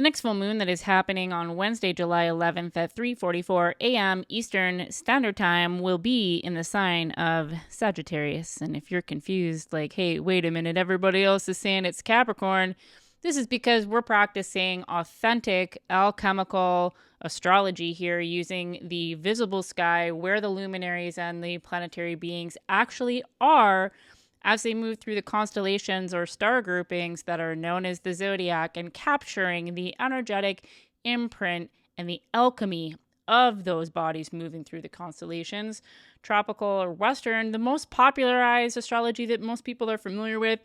The next full moon that is happening on Wednesday, July 11th at 3:44 a.m. Eastern Standard Time will be in the sign of Sagittarius. And if you're confused, like, hey, wait a minute, everybody else is saying it's Capricorn, this is because we're practicing authentic alchemical astrology here using the visible sky where the luminaries and the planetary beings actually are as they move through the constellations or star groupings that are known as the zodiac, and capturing the energetic imprint and the alchemy of those bodies moving through the constellations. Tropical or Western, the most popularized astrology that most people are familiar with,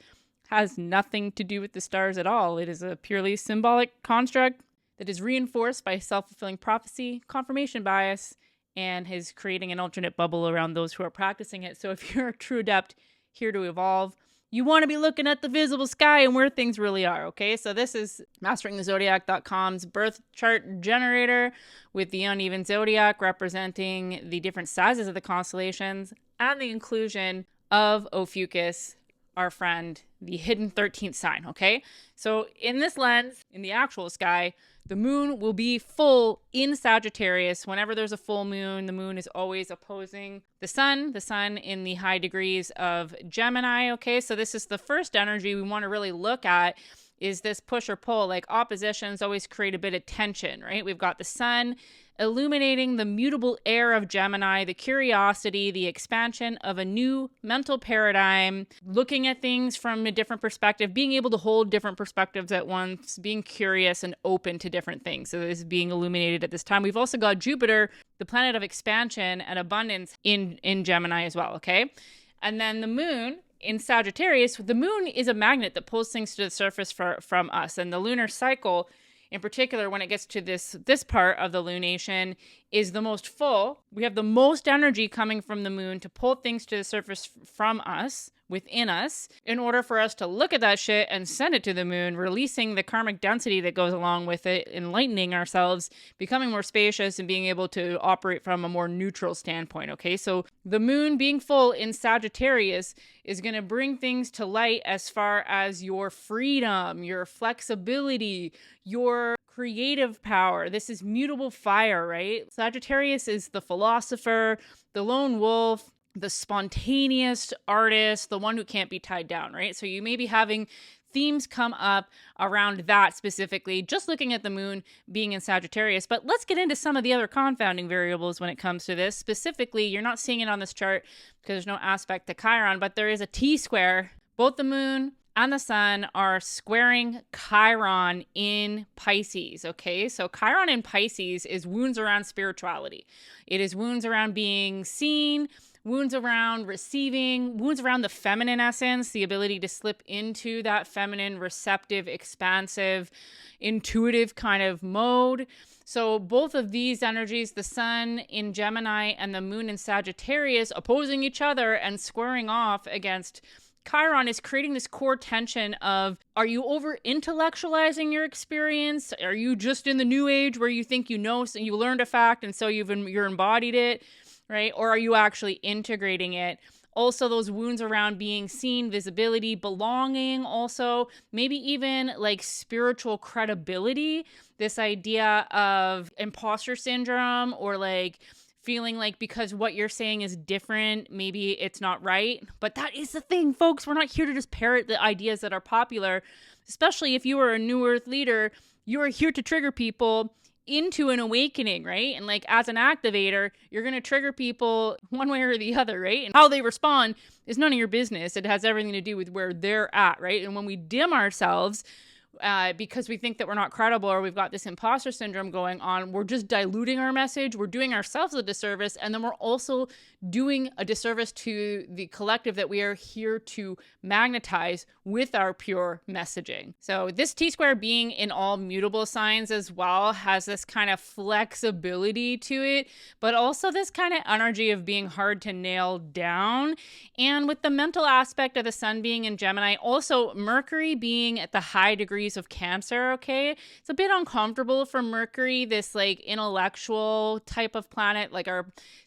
has nothing to do with the stars at all. It is a purely symbolic construct that is reinforced by self-fulfilling prophecy, confirmation bias, and is creating an alternate bubble around those who are practicing it. So if you're a true adept here to evolve, you want to be looking at the visible sky and where things really are, okay? So this is masteringthezodiac.com's birth chart generator with the uneven zodiac representing the different sizes of the constellations and the inclusion of Ophiuchus, our friend, the hidden 13th sign, okay? So in this lens, in the actual sky, the moon will be full in Sagittarius. Whenever there's a full moon, the moon is always opposing the sun in the high degrees of Gemini, okay? So this is the first energy we want to really look at, is this push or pull. Like, oppositions always create a bit of tension, right? We've got the sun illuminating the mutable air of Gemini, the curiosity, the expansion of a new mental paradigm, looking at things from a different perspective, being able to hold different perspectives at once, being curious and open to different things. So this is being illuminated at this time. We've also got Jupiter, the planet of expansion and abundance, in Gemini as well, okay? And then the moon in Sagittarius, the moon is a magnet that pulls things to the surface from us. And the lunar cycle, in particular, when it gets to this part of the lunation, is the most full. We have the most energy coming from the moon to pull things to the surface from us, within us, in order for us to look at that shit and send it to the moon, releasing the karmic density that goes along with it, enlightening ourselves, becoming more spacious, and being able to operate from a more neutral standpoint, okay? So the moon being full in Sagittarius is going to bring things to light as far as your freedom, your flexibility, your creative power. This is mutable fire, right? Sagittarius is the philosopher, the lone wolf, the spontaneous artist, the one who can't be tied down, right? So you may be having themes come up around that specifically, just looking at the moon being in Sagittarius. But let's get into some of the other confounding variables when it comes to this. Specifically, you're not seeing it on this chart because there's no aspect to Chiron, but there is a T-square. Both the moon and the sun are squaring Chiron in Pisces, okay? So Chiron in Pisces is wounds around spirituality. It is wounds around being seen, wounds around receiving, wounds around the feminine essence, the ability to slip into that feminine, receptive, expansive, intuitive kind of mode. So both of these energies, the sun in Gemini and the moon in Sagittarius, opposing each other and squaring off against Chiron, is creating this core tension of, are you over intellectualizing your experience? Are you just in the new age where you think you know, so you learned a fact and so you're embodied it, right? Or are you actually integrating it? Also, those wounds around being seen, visibility, belonging, also maybe even like spiritual credibility, this idea of imposter syndrome, or like feeling like because what you're saying is different, maybe it's not right. But that is the thing, folks. We're not here to just parrot the ideas that are popular, especially if you are a New Earth leader. You are here to trigger people into an awakening, right? And like, as an activator, you're going to trigger people one way or the other, right? And how they respond is none of your business. It has everything to do with where they're at, right? And when we dim ourselves because we think that we're not credible, or we've got this imposter syndrome going on, we're just diluting our message. We're doing ourselves a disservice. And then we're also doing a disservice to the collective that we are here to magnetize with our pure messaging. So this T-square being in all mutable signs as well has this kind of flexibility to it, but also this kind of energy of being hard to nail down. And with the mental aspect of the sun being in Gemini, also Mercury being at the high degrees degrees of Cancer, okay? It's a bit uncomfortable for Mercury, this like intellectual type of planet, like our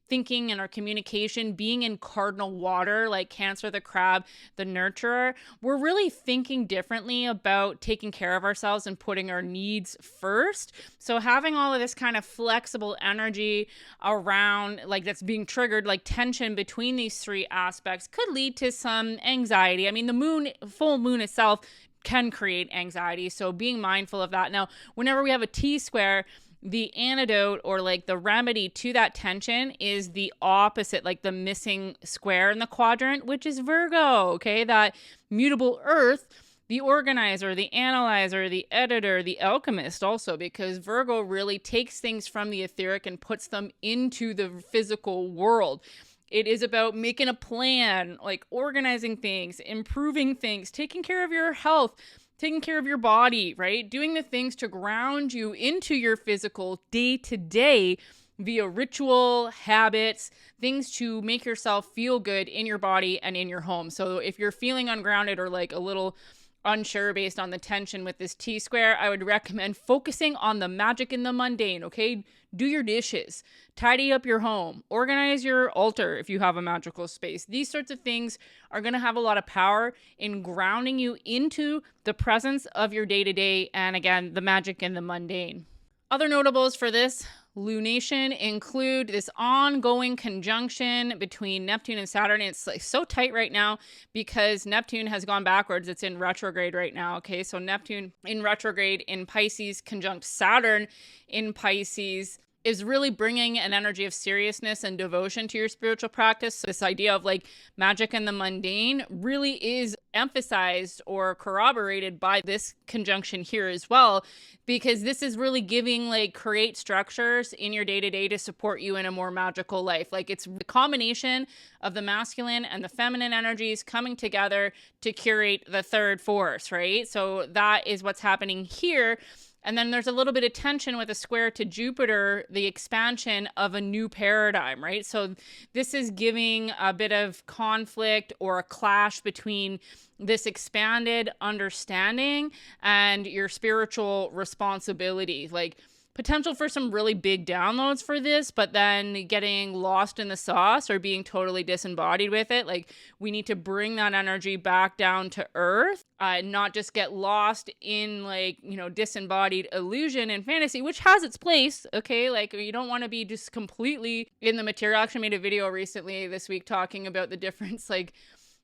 thinking and our communication being in cardinal water, like Cancer, the crab, the nurturer. We're really thinking differently about taking care of ourselves and putting our needs first. So having all of this kind of flexible energy around, like that's being triggered, like tension between these three aspects could lead to some anxiety. I mean, the full moon itself can create anxiety. So being mindful of that. Now, whenever we have a T-square, the antidote or like the remedy to that tension is the opposite, like the missing square in the quadrant, which is Virgo, okay? That mutable earth, the organizer, the analyzer, the editor, the alchemist also, because Virgo really takes things from the etheric and puts them into the physical world. It is about making a plan, like organizing things, improving things, taking care of your health, taking care of your body, right? Doing the things to ground you into your physical day-to-day via ritual, habits, things to make yourself feel good in your body and in your home. So if you're feeling ungrounded or like a little unsure based on the tension with this T-square, I would recommend focusing on the magic in the mundane, okay? Do your dishes, tidy up your home, organize your altar if you have a magical space. These sorts of things are going to have a lot of power in grounding you into the presence of your day-to-day and, again, the magic in the mundane. Other notables for this lunation include this ongoing conjunction between Neptune and Saturn. It's like so tight right now because Neptune has gone backwards. It's in retrograde right now. Okay, so Neptune in retrograde in Pisces conjunct Saturn in Pisces is really bringing an energy of seriousness and devotion to your spiritual practice. So this idea of like magic and the mundane really is emphasized or corroborated by this conjunction here as well, because this is really giving like create structures in your day-to-day to support you in a more magical life. Like it's the combination of the masculine and the feminine energies coming together to curate the third force, right? So that is what's happening here. And then there's a little bit of tension with a square to Jupiter, the expansion of a new paradigm, right? So this is giving a bit of conflict or a clash between this expanded understanding and your spiritual responsibility. Like potential for some really big downloads for this, but then getting lost in the sauce or being totally disembodied with it. Like we need to bring that energy back down to earth, not just get lost in like, disembodied illusion and fantasy, which has its place. Okay. Like you don't want to be just completely in the material. I actually made a video recently this week talking about the difference, like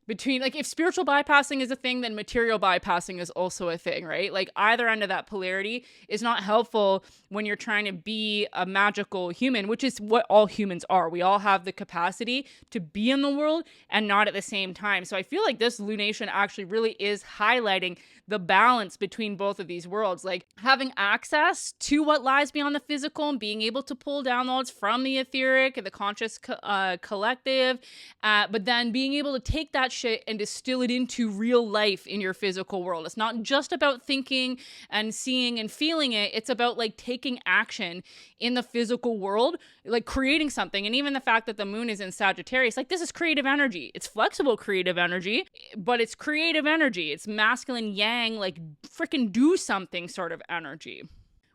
between like if spiritual bypassing is a thing, then material bypassing is also a thing, right? Like either end of that polarity is not helpful when you're trying to be a magical human, which is what all humans are. We all have the capacity to be in the world and not at the same time. So I feel like this lunation actually really is highlighting the balance between both of these worlds, like having access to what lies beyond the physical and being able to pull downloads from the etheric and the conscious collective, but then being able to take that shit and distill it into real life in your physical world. It's not just about thinking and seeing and feeling it. It's about like taking action in the physical world, like creating something. And even the fact that the moon is in Sagittarius, like this is creative energy. It's flexible creative energy, but it's creative energy. It's masculine yang, like freaking do something sort of energy.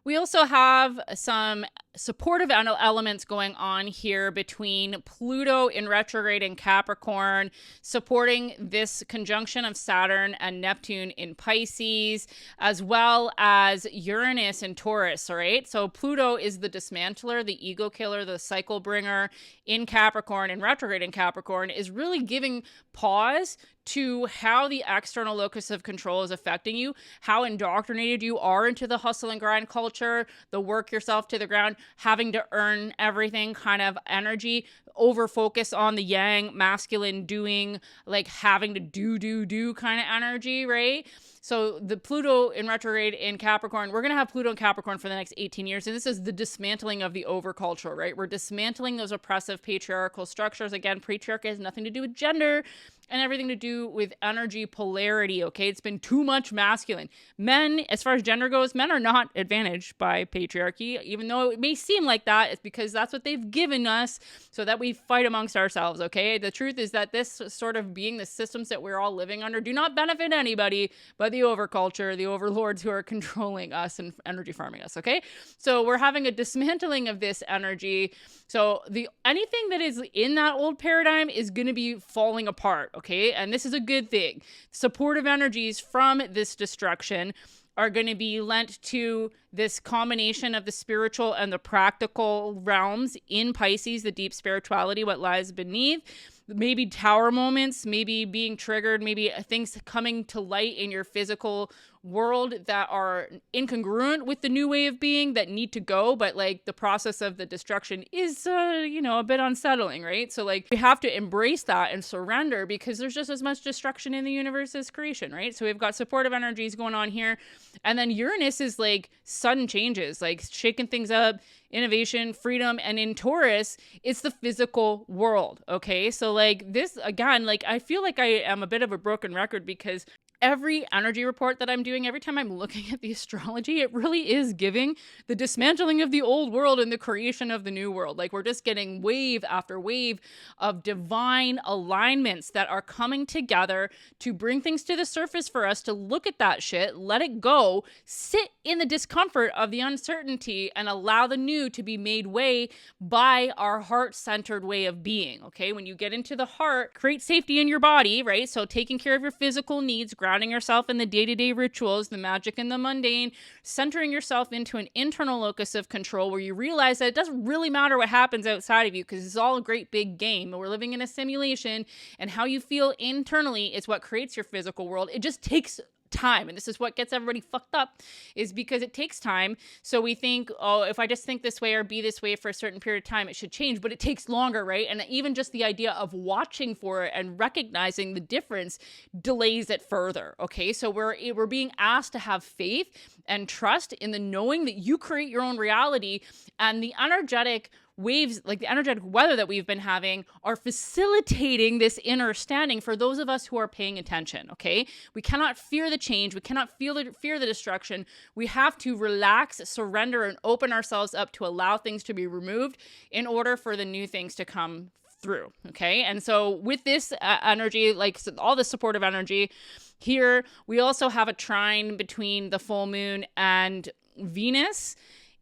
We also have some supportive elements going on here between Pluto in retrograde in Capricorn, supporting this conjunction of Saturn and Neptune in Pisces, as well as Uranus in Taurus, all right? So Pluto is the dismantler, the ego killer, the cycle bringer in Capricorn, in retrograde in Capricorn, is really giving pause to how the external locus of control is affecting you, how indoctrinated you are into the hustle and grind culture, the work yourself to the ground, having to earn everything kind of energy, over focus on the yang, masculine doing, like having to do kind of energy, right? So the Pluto in retrograde in Capricorn, we're going to have Pluto in Capricorn for the next 18 years. And this is the dismantling of the overculture, right? We're dismantling those oppressive patriarchal structures. Again, patriarchy has nothing to do with gender and everything to do with energy polarity, okay? It's been too much masculine. Men, as far as gender goes, men are not advantaged by patriarchy, even though it may seem like that. It's because that's what they've given us so that we fight amongst ourselves, okay? The truth is that this sort of being, the systems that we're all living under, do not benefit anybody but the the overculture, the overlords who are controlling us and energy farming us, okay? So we're having a dismantling of this energy. So anything that is in that old paradigm is going to be falling apart, okay? And this is a good thing. Supportive energies from this destruction are going to be lent to this combination of the spiritual and the practical realms in Pisces, the deep spirituality, what lies beneath. Maybe tower moments, maybe being triggered, maybe things coming to light in your physical world that are incongruent with the new way of being that need to go, but like the process of the destruction is a bit unsettling, right? So like we have to embrace that and surrender, because there's just as much destruction in the universe as creation, right? So we've got supportive energies going on here, and then Uranus is like sudden changes, like shaking things up, innovation, freedom. And in Taurus, it's the physical world, okay? So like this, again, like I feel like I am a bit of a broken record, because every energy report that I'm doing, every time I'm looking at the astrology, it really is giving the dismantling of the old world and the creation of the new world. Like we're just getting wave after wave of divine alignments that are coming together to bring things to the surface for us to look at that shit, let it go, sit in the discomfort of the uncertainty, and allow the new to be made way by our heart-centered way of being, okay? When you get into the heart, create safety in your body, right? So taking care of your physical needs, grounding yourself in the day-to-day rituals, the magic and the mundane, centering yourself into an internal locus of control where you realize that it doesn't really matter what happens outside of you, because it's all a great big game. We're living in a simulation, and how you feel internally is what creates your physical world. It just takes time. And this is what gets everybody fucked up, is because it takes time. So we think, oh, if I just think this way or be this way for a certain period of time, it should change, but it takes longer, right? And even just the idea of watching for it and recognizing the difference delays it further, okay? So we're being asked to have faith and trust in the knowing that you create your own reality, and the energetic waves, like the energetic weather that we've been having, are facilitating this inner standing for those of us who are paying attention, okay? We cannot fear the change. We cannot fear the destruction. We have to relax, surrender, and open ourselves up to allow things to be removed in order for the new things to come through, okay? And so with this energy, like all the supportive energy here, we also have a trine between the full moon and Venus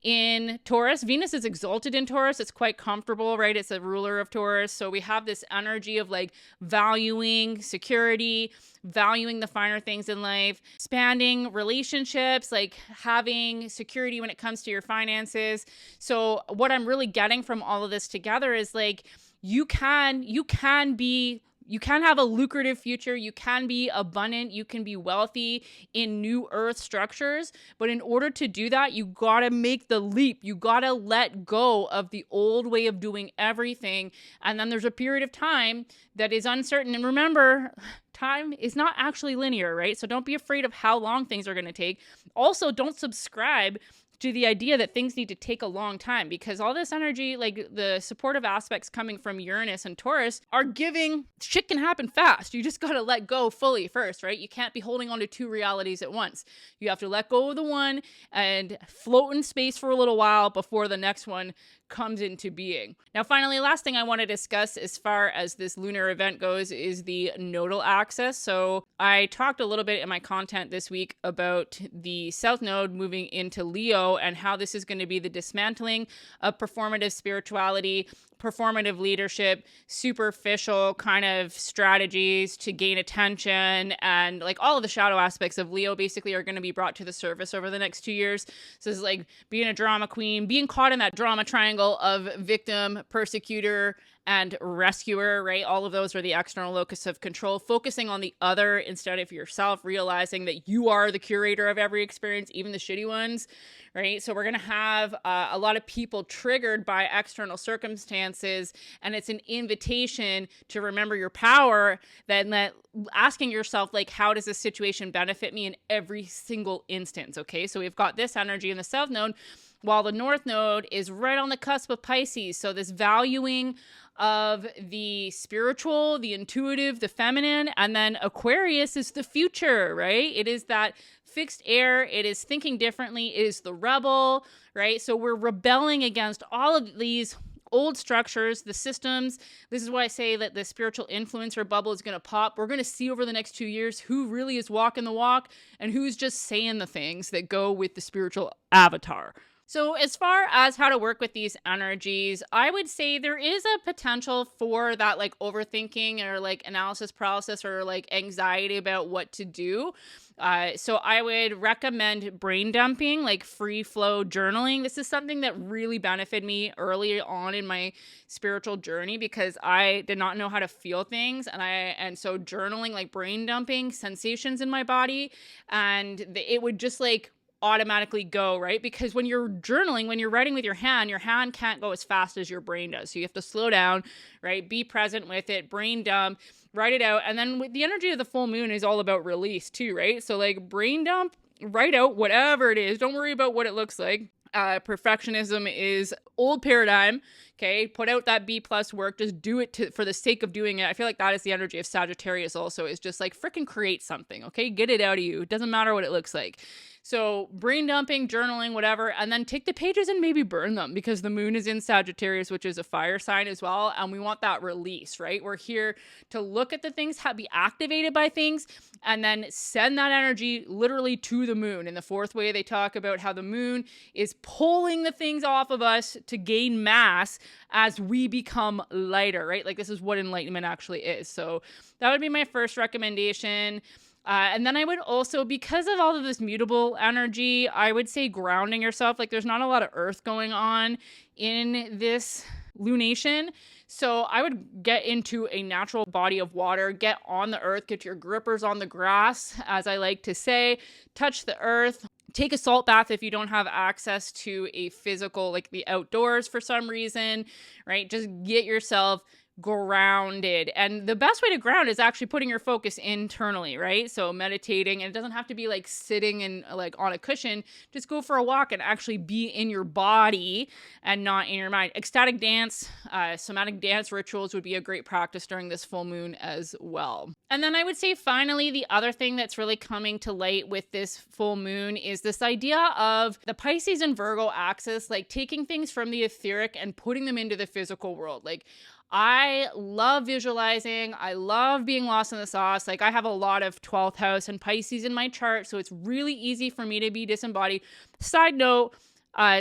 in Taurus. Venus is exalted in Taurus. It's quite comfortable, right? It's a ruler of Taurus. So we have this energy of like valuing security, valuing the finer things in life, expanding relationships, like having security when it comes to your finances. So what I'm really getting from all of this together is like, you can have a lucrative future. You can be abundant. You can be wealthy in new earth structures. But in order to do that, you got to make the leap. You got to let go of the old way of doing everything. And then there's a period of time that is uncertain. And remember, time is not actually linear, right? So don't be afraid of how long things are going to take. Also, don't subscribe to the idea that things need to take a long time, because all this energy, like the supportive aspects coming from Uranus and Taurus, are giving shit can happen fast. You just got to let go fully first, right? You can't be holding on to two realities at once. You have to let go of the one and float in space for a little while before the next one comes into being. Now, finally, last thing I want to discuss as far as this lunar event goes is the nodal axis. So I talked a little bit in my content this week about the South Node moving into Leo and how this is going to be the dismantling of performative spirituality, performative leadership, superficial kind of strategies to gain attention, and like all of the shadow aspects of Leo basically are going to be brought to the surface over the next 2 years. So it's like being a drama queen, being caught in that drama triangle of victim, persecutor, and rescuer, right? All of those are the external locus of control, focusing on the other instead of yourself, realizing that you are the curator of every experience, even the shitty ones, right? So we're going to have a lot of people triggered by external circumstances, and it's an invitation to remember your power, then asking yourself, like, how does this situation benefit me in every single instance, okay? So we've got this energy in the South Node, while the North Node is right on the cusp of Pisces. So this valuing of the spiritual, the intuitive, the feminine, and then Aquarius is the future, right? It is that fixed air. It is thinking differently. It is the rebel, right? So we're rebelling against all of these old structures, the systems. This is why I say that the spiritual influencer bubble is going to pop. We're going to see over the next 2 years who really is walking the walk and who's just saying the things that go with the spiritual avatar. So as far as how to work with these energies, I would say there is a potential for that like overthinking or like analysis paralysis or like anxiety about what to do. So I would recommend brain dumping, like free flow journaling. This is something that really benefited me early on in my spiritual journey because I did not know how to feel things. And so journaling, like brain dumping sensations in my body, and it would just like automatically go, right? Because when you're journaling, when you're writing with your hand can't go as fast as your brain does. So you have to slow down, right? Be present with it, brain dump, write it out. And then with the energy of the full moon is all about release too, right? So like brain dump, write out whatever it is. Don't worry about what it looks like. Perfectionism is old paradigm. Okay. Put out that B+ work. Just do it for the sake of doing it. I feel like that is the energy of Sagittarius also, is just like freaking create something. Okay. Get it out of you. It doesn't matter what it looks like. So brain dumping, journaling, whatever, and then take the pages and maybe burn them because the moon is in Sagittarius, which is a fire sign as well. And we want that release, right? We're here to look at the things, be activated by things, and then send that energy literally to the moon. In the fourth way, they talk about how the moon is pulling the things off of us to gain mass as we become lighter, right? Like this is what enlightenment actually is. So that would be my first recommendation. And then I would also, because of all of this mutable energy, I would say grounding yourself. Like there's not a lot of earth going on in this lunation. So I would get into a natural body of water, get on the earth, get your grippers on the grass, as I like to say, touch the earth. Take a salt bath if you don't have access to a physical, like the outdoors for some reason, right? Just get yourself grounded. And the best way to ground is actually putting your focus internally, right? So meditating, and it doesn't have to be like sitting and like on a cushion. Just go for a walk and actually be in your body and not in your mind. Ecstatic dance, somatic dance rituals would be a great practice during this full moon as well. And then I would say finally, the other thing that's really coming to light with this full moon is this idea of the Pisces and Virgo axis, like taking things from the etheric and putting them into the physical world. Like I love visualizing. I love being lost in the sauce. Like I have a lot of 12th house and Pisces in my chart, so it's really easy for me to be disembodied. Side note,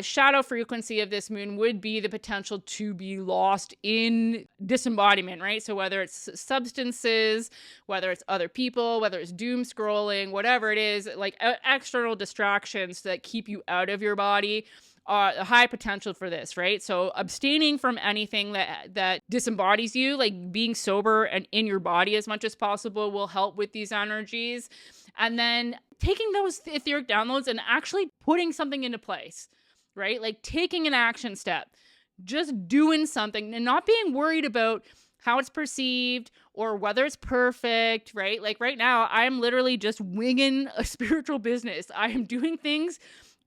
shadow frequency of this moon would be the potential to be lost in disembodiment, right? So whether it's substances, whether it's other people, whether it's doom scrolling, whatever it is, like external distractions that keep you out of your body, a high potential for this, right? So abstaining from anything that disembodies you, like being sober and in your body as much as possible, will help with these energies. And then taking those etheric downloads and actually putting something into place, right? Like taking an action step, just doing something and not being worried about how it's perceived or whether it's perfect, right? Like right now, I'm literally just winging a spiritual business. I am doing things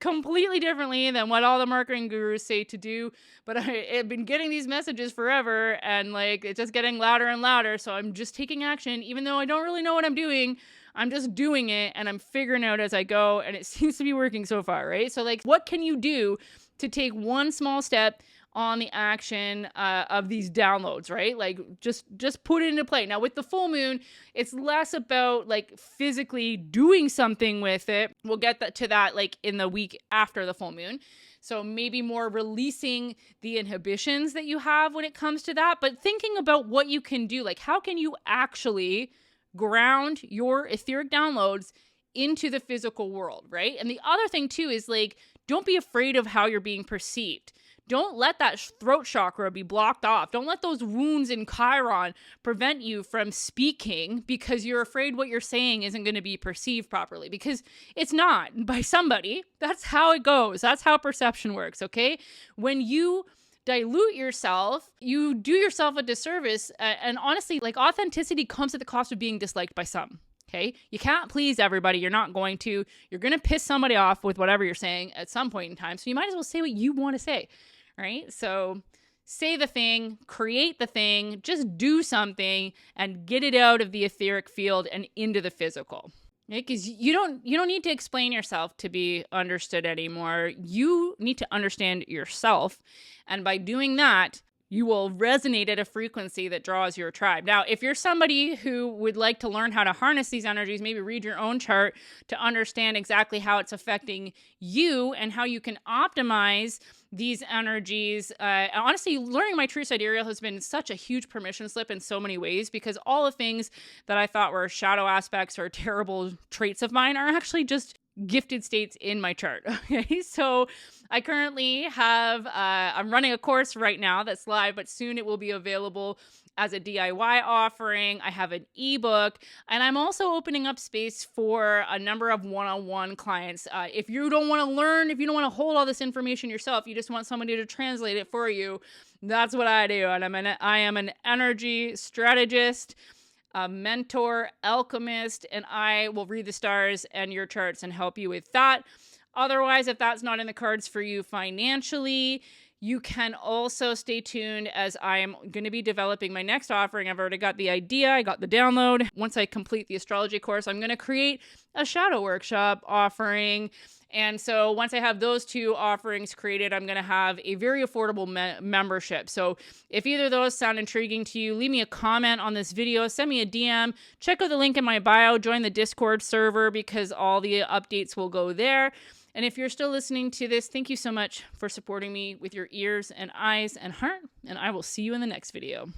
completely differently than what all the marketing gurus say to do, but I've been getting these messages forever, and like it's just getting louder and louder. So I'm just taking action, even though I don't really know what I'm doing. I'm just doing it, and I'm figuring out as I go, and it seems to be working so far, right? So like, what can you do to take one small step on the action of these downloads, right? Like just put it into play. Now with the full moon, it's less about like physically doing something with it. We'll get to that like in the week after the full moon. So maybe more releasing the inhibitions that you have when it comes to that, but thinking about what you can do. Like how can you actually ground your etheric downloads into the physical world, right? And the other thing too is like, don't be afraid of how you're being perceived. Don't let that throat chakra be blocked off. Don't let those wounds in Chiron prevent you from speaking because you're afraid what you're saying isn't going to be perceived properly, because it's not by somebody. That's how it goes. That's how perception works, okay? When you dilute yourself, you do yourself a disservice. And honestly, like authenticity comes at the cost of being disliked by some. Okay. You can't please everybody. You're not going to. You're going to piss somebody off with whatever you're saying at some point in time. So you might as well say what you want to say. Right? So say the thing, create the thing, just do something and get it out of the etheric field and into the physical. Because you don't need to explain yourself to be understood anymore. You need to understand yourself. And by doing that, you will resonate at a frequency that draws your tribe. Now, if you're somebody who would like to learn how to harness these energies, maybe read your own chart to understand exactly how it's affecting you and how you can optimize these energies. Honestly, learning my true sidereal has been such a huge permission slip in so many ways, because all the things that I thought were shadow aspects or terrible traits of mine are actually just gifted states in my chart. Okay, so I currently have, I'm running a course right now that's live, but soon it will be available as a DIY offering. I have an ebook, and I'm also opening up space for a number of one-on-one clients. If you don't want to learn, if you don't want to hold all this information yourself, you just want somebody to translate it for you, that's what I do. And I am an energy strategist, a mentor, alchemist, and I will read the stars and your charts and help you with that. Otherwise, if that's not in the cards for you financially, you can also stay tuned, as I am going to be developing my next offering. I've already got the idea. I got the download. Once I complete the astrology course, I'm going to create a shadow workshop offering. And so once I have those two offerings created, I'm going to have a very affordable membership. So if either of those sound intriguing to you, leave me a comment on this video, send me a DM, check out the link in my bio, join the Discord server, because all the updates will go there. And if you're still listening to this, thank you so much for supporting me with your ears and eyes and heart, and I will see you in the next video.